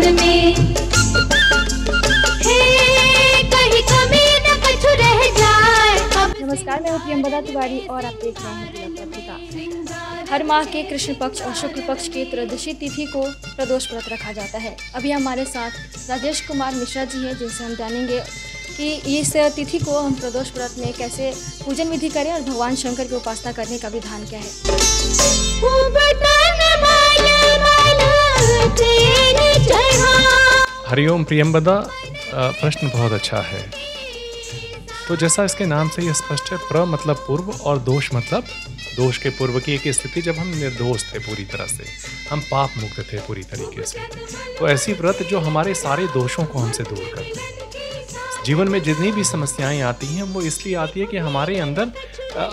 मन में, कहीं कमी न कुछ रह जाए। नमस्कार, मैं हूँ प्रियंवदा तिवारी और आप देख रहे हैं तिलक पत्रिका। हर माह के कृष्ण पक्ष और शुक्ल पक्ष की त्रयोदशी तिथि को प्रदोष व्रत रखा जाता है। अभी हमारे साथ राजेश कुमार मिश्रा जी हैं, जिनसे हम जानेंगे कि इस तिथि को हम प्रदोष व्रत में कैसे पूजन विधि करें और भगवान शंकर की उपासना करने का विधान क्या है। हरिओम प्रियंवदा, प्रश्न बहुत अच्छा है। तो जैसा इसके नाम से ये स्पष्ट है, प्र मतलब पूर्व और दोष मतलब दोष के पूर्व की एक स्थिति जब हम निर्दोष थे, पूरी तरह से हम पाप मुक्त थे पूरी तरीके से। तो ऐसी व्रत जो हमारे सारे दोषों को हमसे दूर करते हैं। जीवन में जितनी भी समस्याएं आती हैं वो इसलिए आती है कि हमारे अंदर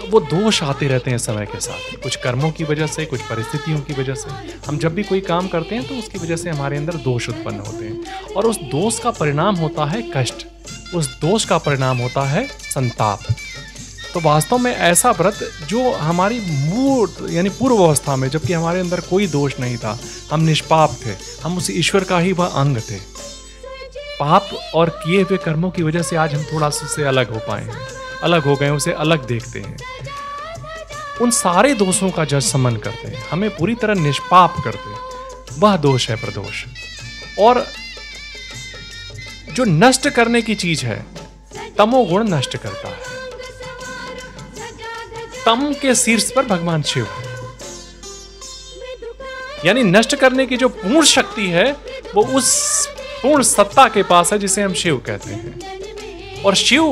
वो दोष आते रहते हैं समय के साथ, कुछ कर्मों की वजह से, कुछ परिस्थितियों की वजह से। हम जब भी कोई काम करते हैं तो उसकी वजह से हमारे अंदर दोष उत्पन्न होते हैं और उस दोष का परिणाम होता है कष्ट, उस दोष का परिणाम होता है संताप। तो वास्तव में ऐसा व्रत जो हमारी मूल यानी पूर्व अवस्था में, जबकि हमारे अंदर कोई दोष नहीं था, हम निष्पाप थे, हम उस ईश्वर का ही वह अंग थे। पाप और किए हुए कर्मों की वजह से आज हम थोड़ा सा उससे अलग हो पाए हैं, अलग हो गए, उसे अलग देखते हैं। उन सारे दोषों का जज समन करते हैं, हमें पूरी तरह निष्पाप करते हैं। वह दोष है प्रदोष। और जो नष्ट करने की चीज है, तमोगुण नष्ट करता है। तम के शीर्ष पर भगवान शिव है, यानी नष्ट करने की जो पूर्ण शक्ति है वो उस पूर्ण सत्ता के पास है, जिसे हम शिव कहते हैं। और शिव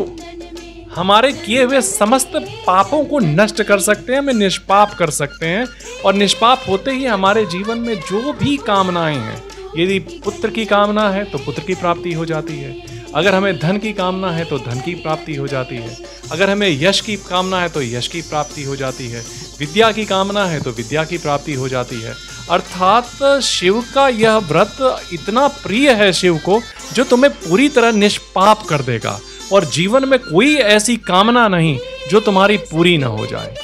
हमारे किए हुए समस्त पापों को नष्ट कर सकते हैं, हमें निष्पाप कर सकते हैं। और निष्पाप होते ही हमारे जीवन में जो भी कामनाएं हैं, यदि पुत्र की कामना है तो पुत्र की प्राप्ति हो जाती है, अगर हमें धन की कामना है तो धन की प्राप्ति हो जाती है, अगर हमें यश की कामना है तो यश की प्राप्ति हो जाती है, विद्या की कामना है तो विद्या की प्राप्ति हो जाती है। अर्थात शिव का यह व्रत इतना प्रिय है शिव को, जो तुम्हें पूरी तरह निष्पाप कर देगा और जीवन में कोई ऐसी कामना नहीं जो तुम्हारी पूरी ना हो जाए।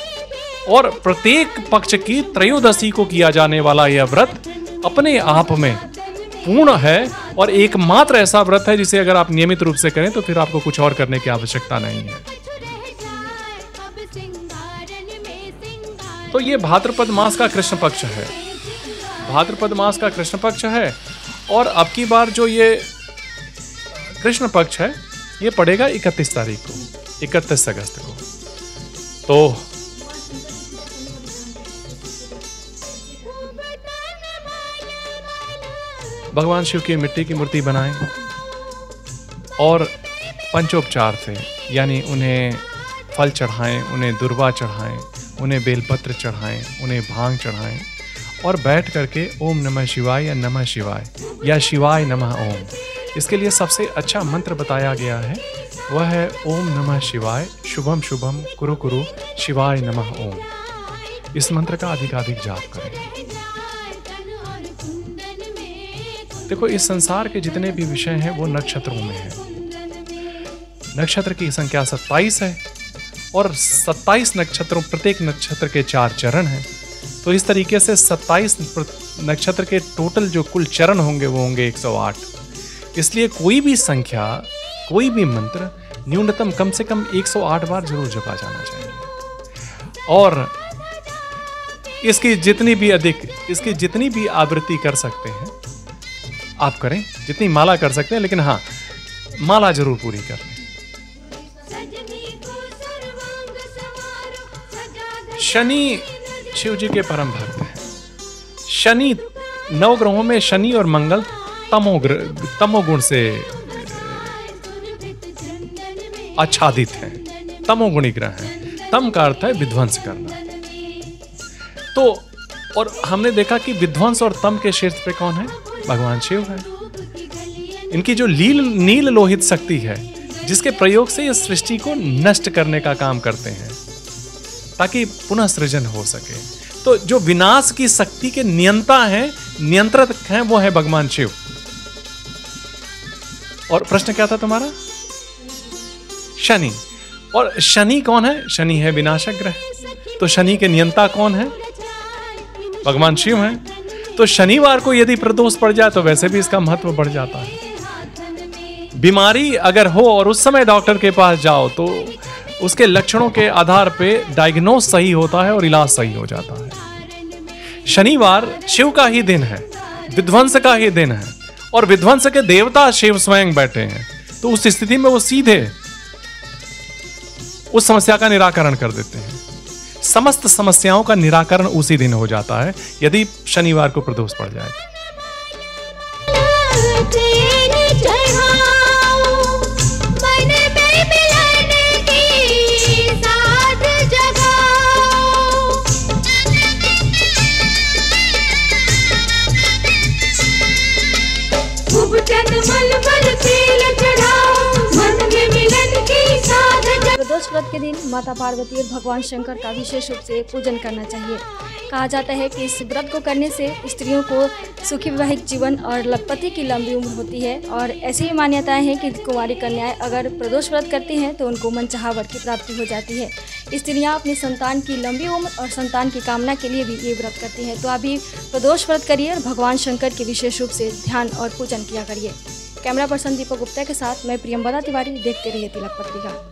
और प्रत्येक पक्ष की त्रयोदशी को किया जाने वाला यह व्रत अपने आप में पूर्ण है और एकमात्र ऐसा व्रत है जिसे अगर आप नियमित रूप से करें तो फिर आपको कुछ और करने की आवश्यकता नहीं है। तो ये भाद्रपद मास का कृष्ण पक्ष है, भाद्रपद मास का कृष्ण पक्ष है। और अब की बार जो ये कृष्ण पक्ष है ये पड़ेगा 31 तारीख को, 31 अगस्त को। तो भगवान शिव की मिट्टी की मूर्ति बनाएं और पंचोपचार से, यानी उन्हें फल चढ़ाएं, उन्हें दुर्वा चढ़ाएं, उन्हें बेलपत्र चढ़ाएं, उन्हें भांग चढ़ाएं और बैठ करके ओम नमः शिवाय या नमः शिवाय या शिवाय नमः ओम, इसके लिए सबसे अच्छा मंत्र बताया गया है, वह है ओम नमः शिवाय शुभम शुभम कुरु कुरु शिवाय नमः ओम। इस मंत्र का अधिकाधिक जाप करें। देखो, इस संसार के जितने भी विषय हैं वो नक्षत्रों में हैं। नक्षत्र की संख्या 27 है और 27 नक्षत्रों, प्रत्येक नक्षत्र के 4 चरण हैं। तो इस तरीके से 27 नक्षत्र के टोटल जो कुल चरण होंगे वो होंगे 108। इसलिए कोई भी संख्या, कोई भी मंत्र न्यूनतम कम से कम 108 बार जरूर जपा जाना चाहिए। और इसकी जितनी भी आवृत्ति कर सकते हैं आप करें, जितनी माला कर सकते हैं, लेकिन हाँ, माला जरूर पूरी कर लें। शनि शिव जी के परम भक्त हैं। शनि, 9 ग्रहों में शनि और मंगल तमोगुण से आच्छादित हैं, तमोगुणी ग्रह हैं। तम का अर्थ है विध्वंस करना। तो और हमने देखा कि विध्वंस और तम के शीर्ष पे कौन है? भगवान शिव है। इनकी जो नील लोहित शक्ति है, जिसके प्रयोग से इस सृष्टि को नष्ट करने का काम करते हैं ताकि पुनः सृजन हो सके। तो जो विनाश की शक्ति के नियंत्रक हैं वो है भगवान शिव। और प्रश्न क्या था तुम्हारा? शनि। और शनि कौन है? शनि है विनाशक ग्रह। तो शनि के नियंता कौन है? भगवान शिव हैं। तो शनिवार को यदि प्रदोष पड़ जाए तो वैसे भी इसका महत्व बढ़ जाता है। बीमारी अगर हो और उस समय डॉक्टर के पास जाओ तो उसके लक्षणों के आधार पे डायग्नोस सही होता है और इलाज सही हो जाता है। शनिवार शिव का ही दिन है, विध्वंस का ही दिन है, और विध्वंस के देवता शिव स्वयं बैठे हैं। तो उस स्थिति में वो सीधे उस समस्या का निराकरण कर देते हैं। समस्त समस्याओं का निराकरण उसी दिन हो जाता है यदि शनिवार को प्रदोष पड़ जाए। प्रदोष व्रत के दिन माता पार्वती और भगवान शंकर का विशेष रूप से पूजन करना चाहिए। कहा जाता है कि इस व्रत को करने से स्त्रियों को सुखी वैवाहिक जीवन और पति की लंबी उम्र होती है। और ऐसी भी मान्यताएं हैं कि कुंवारी कन्याएं अगर प्रदोष व्रत करती हैं तो उनको मनचाहा वर की प्राप्ति हो जाती है। स्त्रियां अपनी संतान की लंबी उम्र और संतान की कामना के लिए भी ये व्रत करती हैं। तो अभी प्रदोष व्रत करिए और भगवान शंकर के विशेष रूप से ध्यान और पूजन किया करिए। कैमरा पर्सन दीपक गुप्ता के साथ मैं प्रियंवदा तिवारी। देखते रहिए तिलक पत्रिका।